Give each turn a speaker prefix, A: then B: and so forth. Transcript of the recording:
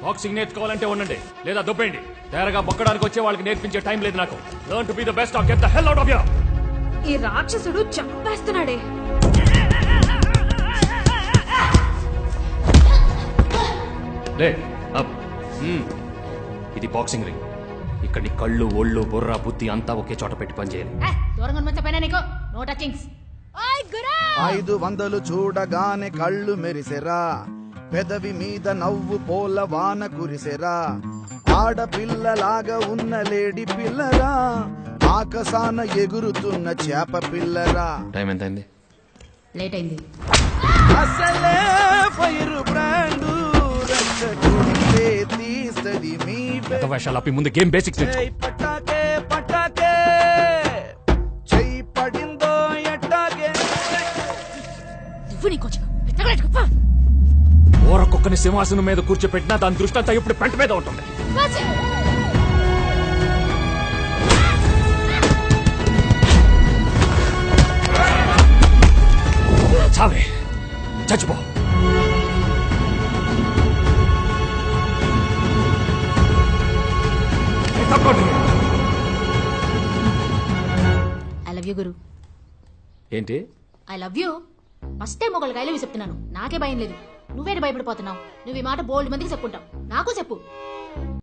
A: Boxing నేర్చుకోవాలంటే ఉండండి, లేదా దొబ్బేయండి. తయారుగా బొక్కడానికి వచ్చే వాళ్ళకి నేర్పించే టైం లేదు నాకు. Learn to be the best or get the hell out of here.
B: ఈ రాక్షసుడు చంపేస్తున్నాడే.
A: లే అప్. ఇది బాక్సింగ్ రింగ్. ఇక్కడ నీ కళ్ళు, ఒళ్ళు, బుర్ర, బుద్ధి అంతా ఒకే చోట పెట్టి పనిచేయాలి.
C: దూరంగా మర్చిపోయినా నీకు నో టచింగ్స్.
D: 500 చూడగానే కళ్ళు మెరిసెరా, పెదవి మీద నవ్వు పోల వాన కురిసెరా. ఆడపిల్లలాగా ఉన్న లేడి పిల్లరా, ఆకాశాన ఎగురుతున్న చేప పిల్లరా.
A: టైం ఎంత అయింది?
C: లేట్ అయింది.
D: అసలే ఫైర్ బ్రాండు రచ్చకుంటే తీస్తది మీ
A: వేషాలు అప్పి ముందు గేమ్ బేసిక్స్
D: పటాకే పటాకే చెయ్యి పడిందో ఎట్టాగే.
C: నువ్వు నీ కొంచెం
A: ఓర కుక్కని సింహాసనం మీద కూర్చోపెట్టినా దాని దృష్టి అంతా ఇప్పుడు పెంట మీద ఉంటుంది. చావే, చచ్చిపో.
C: ఐ లవ్ యూ గురు.
A: ఏంటి?
C: I love you. First time ఒకళ్ళకి ఐ లవ్ యూ చెప్తున్నాను. నాకే భయం లేదు. నువ్వేంటి భయపడిపోతున్నావు? నువ్వు ఈ మాట బోల్డ్ మందికి చెప్పుకుంటావు. నాకు చెప్పు.